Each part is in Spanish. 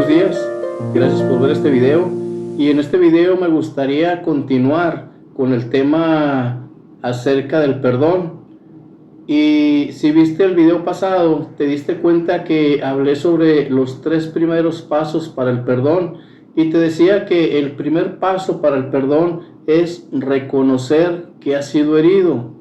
Buenos días, gracias por ver este video. Y en este video me gustaría continuar con el tema acerca del perdón. Y si viste el video pasado, te diste cuenta que hablé sobre los 3 primeros pasos para el perdón. Y te decía que el primer paso para el perdón es reconocer que has sido herido.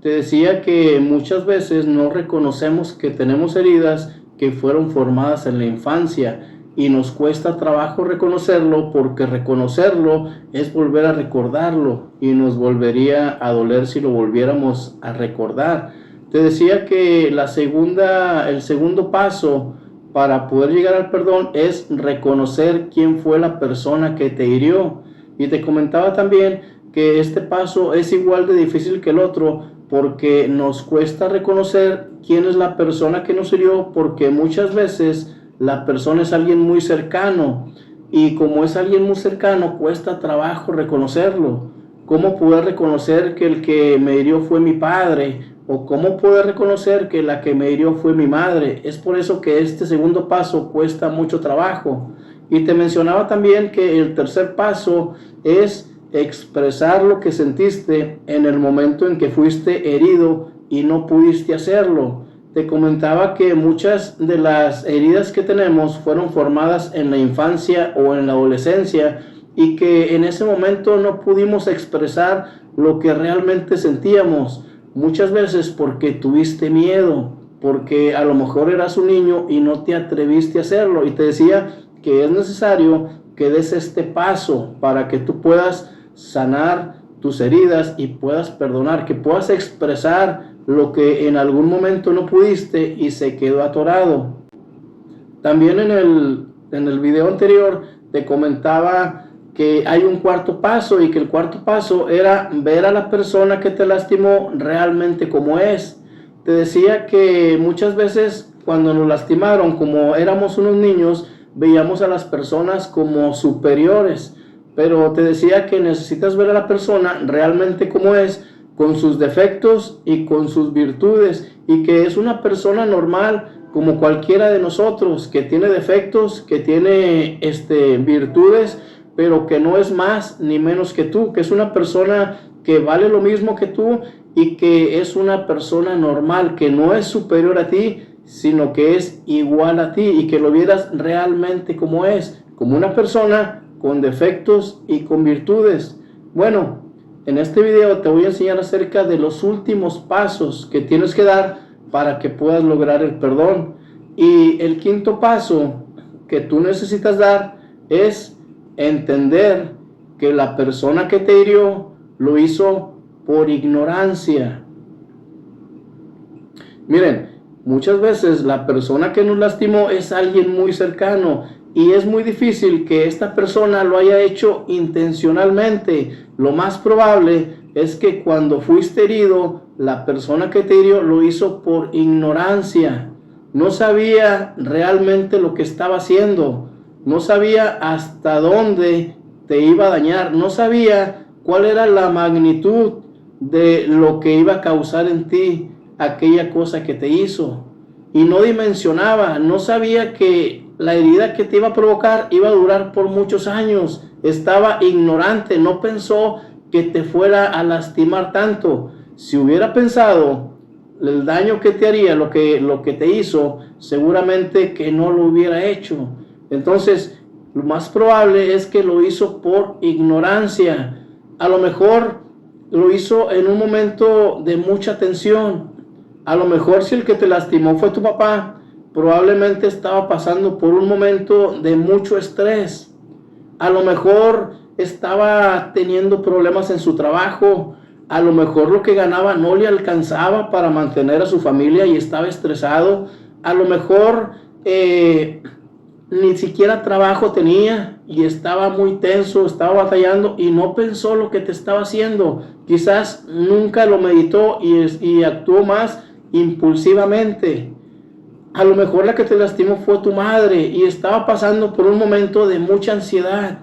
Te decía que muchas veces no reconocemos que tenemos heridas que fueron formadas en la infancia y nos cuesta trabajo reconocerlo, porque reconocerlo es volver a recordarlo y nos volvería a doler si lo volviéramos a recordar. Te decía que el segundo paso para poder llegar al perdón es reconocer quién fue la persona que te hirió. Y te comentaba también que este paso es igual de difícil que el otro, porque nos cuesta reconocer quién es la persona que nos hirió, porque muchas veces la persona es alguien muy cercano, y como es alguien muy cercano, cuesta trabajo reconocerlo. ¿Cómo poder reconocer que el que me hirió fue mi padre? ¿O cómo poder reconocer que la que me hirió fue mi madre? Es por eso que este segundo paso cuesta mucho trabajo. Y te mencionaba también que el tercer paso es expresar lo que sentiste en el momento en que fuiste herido y no pudiste hacerlo. Te comentaba que muchas de las heridas que tenemos fueron formadas en la infancia o en la adolescencia, y que en ese momento no pudimos expresar lo que realmente sentíamos. Muchas veces porque tuviste miedo, porque a lo mejor eras un niño y no te atreviste a hacerlo. Y te decía que es necesario que des este paso para que tú puedas sanar tus heridas y puedas perdonar, que puedas expresar lo que en algún momento no pudiste y se quedó atorado. También en el video anterior te comentaba que hay un cuarto paso, y que el cuarto paso era ver a la persona que te lastimó realmente como es. Te decía que muchas veces cuando nos lastimaron, como éramos unos niños, veíamos a las personas como superiores, pero te decía que necesitas ver a la persona realmente como es, con sus defectos y con sus virtudes, y que es una persona normal como cualquiera de nosotros, que tiene defectos, que tiene virtudes, pero que no es más ni menos que tú, que es una persona que vale lo mismo que tú, y que es una persona normal, que no es superior a ti, sino que es igual a ti, y que lo vieras realmente como es, como una persona con defectos y con virtudes. Bueno, en este video te voy a enseñar acerca de los últimos pasos que tienes que dar para que puedas lograr el perdón. Y el quinto paso que tú necesitas dar es entender que la persona que te hirió lo hizo por ignorancia. Miren, muchas veces la persona que nos lastimó es alguien muy cercano, y es muy difícil que esta persona lo haya hecho intencionalmente. Lo más probable es que cuando fuiste herido, la persona que te hirió lo hizo por ignorancia. No sabía realmente lo que estaba haciendo. No sabía hasta dónde te iba a dañar. No sabía cuál era la magnitud de lo que iba a causar en ti aquella cosa que te hizo. Y no dimensionaba, no sabía que la herida que te iba a provocar iba a durar por muchos años. Estaba ignorante, no pensó que te fuera a lastimar tanto. Si hubiera pensado el daño que te haría, lo que te hizo, seguramente que no lo hubiera hecho. Entonces, lo más probable es que lo hizo por ignorancia. A lo mejor lo hizo en un momento de mucha tensión. A lo mejor si el que te lastimó fue tu papá, probablemente estaba pasando por un momento de mucho estrés. A lo mejor estaba teniendo problemas en su trabajo. A lo mejor lo que ganaba no le alcanzaba para mantener a su familia y estaba estresado. A lo mejor ni siquiera trabajo tenía y estaba muy tenso, estaba batallando y no pensó lo que te estaba haciendo. Quizás nunca lo meditó y actuó más impulsivamente. A lo mejor la que te lastimó fue tu madre y estaba pasando por un momento de mucha ansiedad.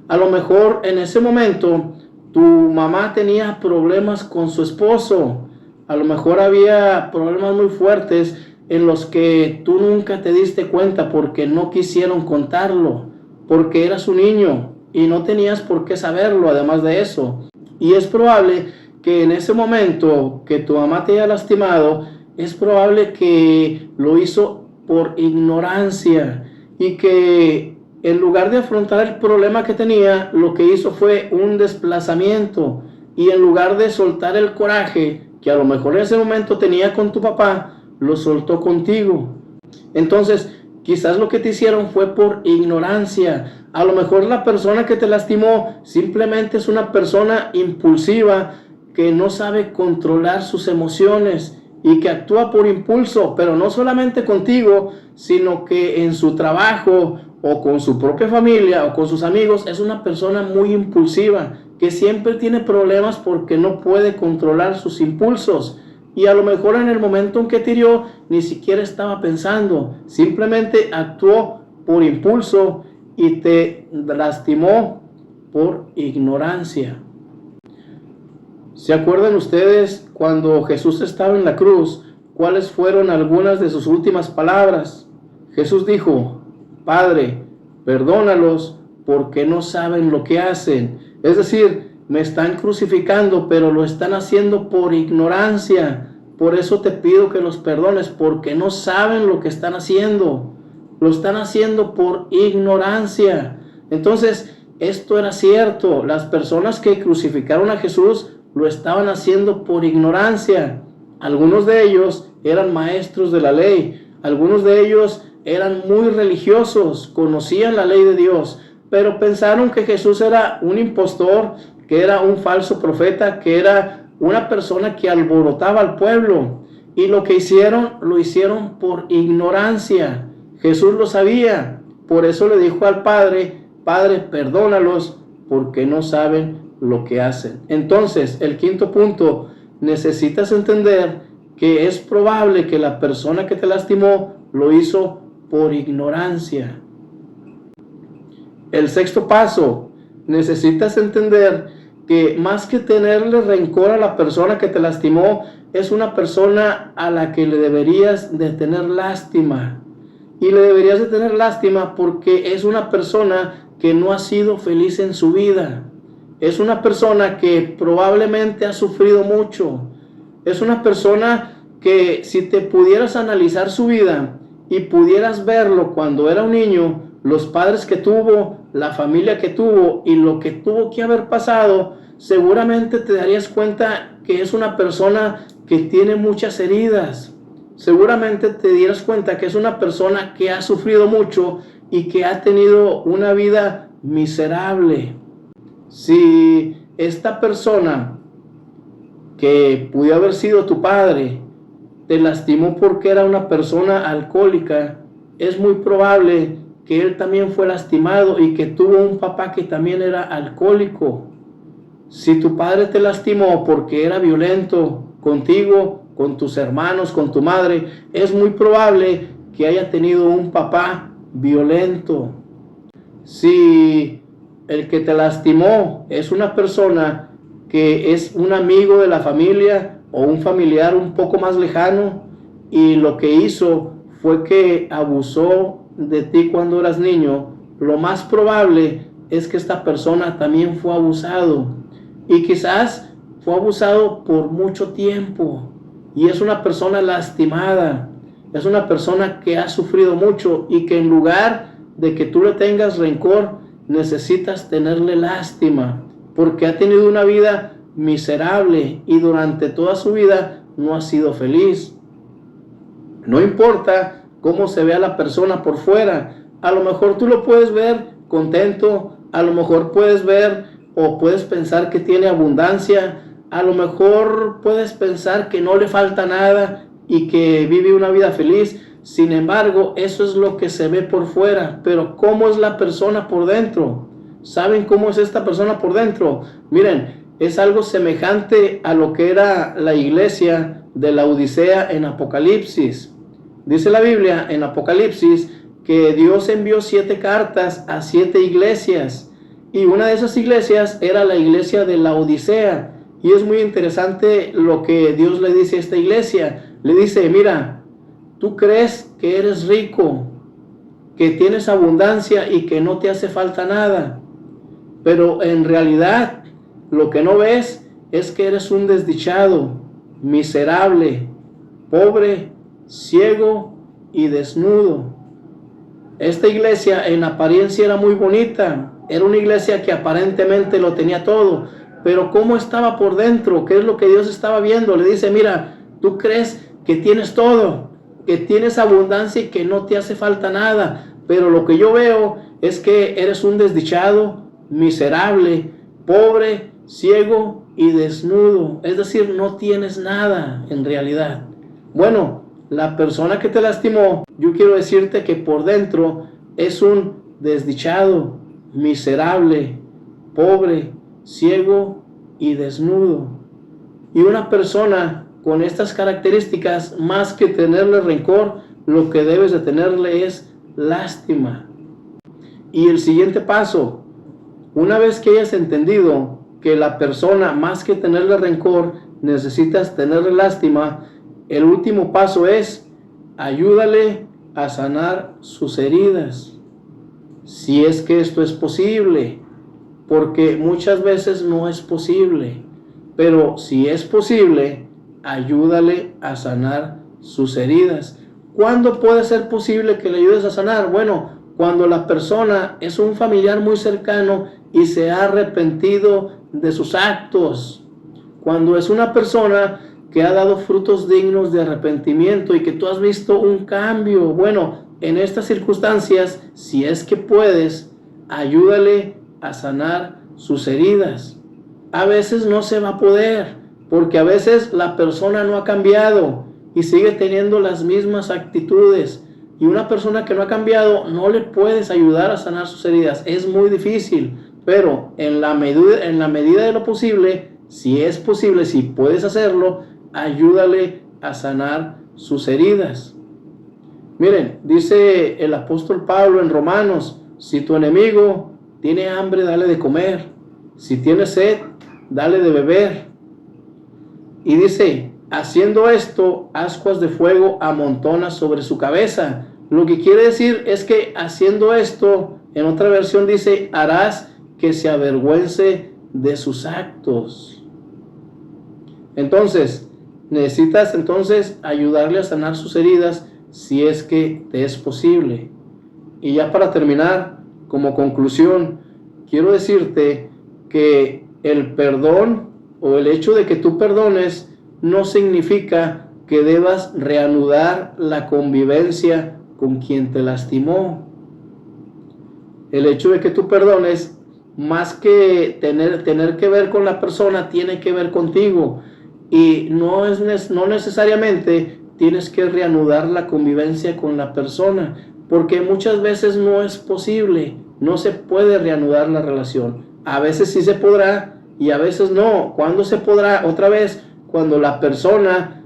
A lo mejor en ese momento tu mamá tenía problemas con su esposo. A lo mejor había problemas muy fuertes en los que tú nunca te diste cuenta porque no quisieron contarlo, porque eras un niño y no tenías por qué saberlo, además de eso. Y es probable que en ese momento que tu mamá te haya lastimado, es probable que lo hizo por ignorancia y que en lugar de afrontar el problema que tenía, lo que hizo fue un desplazamiento, y en lugar de soltar el coraje que a lo mejor en ese momento tenía con tu papá, lo soltó contigo. Entonces, quizás lo que te hicieron fue por ignorancia. A lo mejor la persona que te lastimó simplemente es una persona impulsiva que no sabe controlar sus emociones y que actúa por impulso, pero no solamente contigo, sino que en su trabajo o con su propia familia o con sus amigos es una persona muy impulsiva, que siempre tiene problemas porque no puede controlar sus impulsos. Y a lo mejor en el momento en que te hirió ni siquiera estaba pensando, simplemente actuó por impulso y te lastimó por ignorancia. ¿Se acuerdan ustedes cuando Jesús estaba en la cruz? ¿Cuáles fueron algunas de sus últimas palabras? Jesús dijo: Padre, perdónalos porque no saben lo que hacen. Es decir, me están crucificando, pero lo están haciendo por ignorancia. Por eso te pido que los perdones, porque no saben lo que están haciendo. Lo están haciendo por ignorancia. Entonces, esto era cierto. Las personas que crucificaron a Jesús lo estaban haciendo por ignorancia. Algunos de ellos eran maestros de la ley. Algunos de ellos eran muy religiosos, conocían la ley de Dios, pero pensaron que Jesús era un impostor, que era un falso profeta, que era una persona que alborotaba al pueblo. Y lo que hicieron, lo hicieron por ignorancia. Jesús lo sabía. Por eso le dijo al Padre: Padre, perdónalos porque no saben lo que hacen. Entonces, el quinto punto, necesitas entender que es probable que la persona que te lastimó lo hizo por ignorancia. El sexto paso, necesitas entender que más que tenerle rencor a la persona que te lastimó, es una persona a la que le deberías de tener lástima. Y le deberías de tener lástima porque es una persona que no ha sido feliz en su vida. Es una persona que probablemente ha sufrido mucho. Es una persona que, si te pudieras analizar su vida y pudieras verlo cuando era un niño, los padres que tuvo, la familia que tuvo y lo que tuvo que haber pasado, seguramente te darías cuenta que es una persona que tiene muchas heridas. Seguramente te dieras cuenta que es una persona que ha sufrido mucho y que ha tenido una vida miserable. Si esta persona que pudo haber sido tu padre te lastimó porque era una persona alcohólica, es muy probable que él también fue lastimado y que tuvo un papá que también era alcohólico. Si tu padre te lastimó porque era violento contigo, con tus hermanos, con tu madre, es muy probable que haya tenido un papá violento. Si el que te lastimó es una persona que es un amigo de la familia o un familiar un poco más lejano y lo que hizo fue que abusó de ti cuando eras niño, lo más probable es que esta persona también fue abusado y quizás fue abusado por mucho tiempo y es una persona lastimada, es una persona que ha sufrido mucho y que en lugar de que tú le tengas rencor, necesitas tenerle lástima porque ha tenido una vida miserable y durante toda su vida no ha sido feliz. No importa cómo se vea la persona por fuera, a lo mejor tú lo puedes ver contento, a lo mejor puedes ver o puedes pensar que tiene abundancia, a lo mejor puedes pensar que no le falta nada y que vive una vida feliz. Sin embargo, eso es lo que se ve por fuera, pero ¿cómo es la persona por dentro? ¿Saben cómo es esta persona por dentro? Miren, es algo semejante a lo que era la iglesia de la Odisea en Apocalipsis. Dice la Biblia en Apocalipsis que Dios envió 7 cartas a 7 iglesias y una de esas iglesias era la iglesia de la Odisea. Y es muy interesante lo que Dios le dice a esta iglesia. Le dice: mira, tú crees que eres rico, que tienes abundancia y que no te hace falta nada, pero en realidad lo que no ves es que eres un desdichado, miserable, pobre, ciego y desnudo. Esta iglesia en apariencia era muy bonita, era una iglesia que aparentemente lo tenía todo, pero ¿cómo estaba por dentro? ¿Qué es lo que Dios estaba viendo? Le dice, mira, tú crees que tienes todo, que tienes abundancia y que no te hace falta nada, pero lo que yo veo es que eres un desdichado, miserable, pobre, ciego y desnudo. Es decir, no tienes nada en realidad. Bueno, la persona que te lastimó, yo quiero decirte que por dentro es un desdichado, miserable, pobre, ciego y desnudo. Y una persona con estas características, más que tenerle rencor, lo que debes de tenerle es lástima. Y el siguiente paso, una vez que hayas entendido que la persona, más que tenerle rencor, necesitas tenerle lástima, el último paso es ayúdale a sanar sus heridas. Si es que esto es posible, porque muchas veces no es posible, pero si es posible, ayúdale a sanar sus heridas. ¿Cuándo puede ser posible que le ayudes a sanar? Bueno, cuando la persona es un familiar muy cercano y se ha arrepentido de sus actos. Cuando es una persona que ha dado frutos dignos de arrepentimiento y que tú has visto un cambio. Bueno, en estas circunstancias, si es que puedes, ayúdale a sanar sus heridas. A veces no se va a poder, porque a veces la persona no ha cambiado y sigue teniendo las mismas actitudes. Y una persona que no ha cambiado, no le puedes ayudar a sanar sus heridas. Es muy difícil, pero en la medida de lo posible, si es posible, si puedes hacerlo, ayúdale a sanar sus heridas. Miren, dice el apóstol Pablo en Romanos, si tu enemigo tiene hambre, dale de comer. Si tiene sed, dale de beber. Y dice, haciendo esto, ascuas de fuego amontonas sobre su cabeza. Lo que quiere decir es que haciendo esto, en otra versión dice, harás que se avergüence de sus actos. Entonces, necesitas ayudarle a sanar sus heridas si es que te es posible. Y ya para terminar, como conclusión, quiero decirte que el perdón o el hecho de que tú perdones no significa que debas reanudar la convivencia con quien te lastimó. El hecho de que tú perdones, más que tener que ver con la persona, tiene que ver contigo. Y no necesariamente tienes que reanudar la convivencia con la persona, porque muchas veces no es posible, no se puede reanudar la relación. A veces sí se podrá y a veces no. ¿Cuándo se podrá? Otra vez, cuando la persona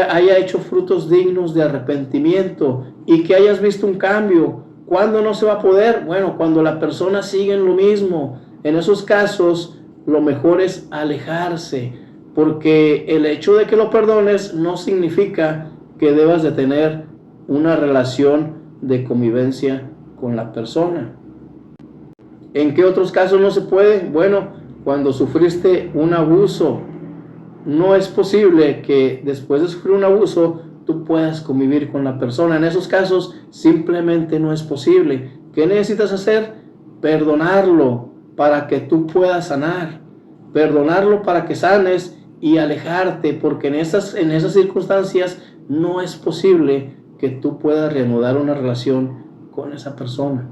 haya hecho frutos dignos de arrepentimiento y que hayas visto un cambio. ¿Cuándo no se va a poder? Bueno, cuando la persona sigue en lo mismo. En esos casos, lo mejor es alejarse, porque el hecho de que lo perdones no significa que debas de tener una relación de convivencia con la persona. ¿En qué otros casos no se puede? Bueno, cuando sufriste un abuso, no es posible que después de sufrir un abuso tú puedas convivir con la persona. En esos casos simplemente no es posible. ¿Qué necesitas hacer? Perdonarlo para que tú puedas sanar. Perdonarlo para que sanes y alejarte, porque en esas circunstancias no es posible que tú puedas reanudar una relación con esa persona.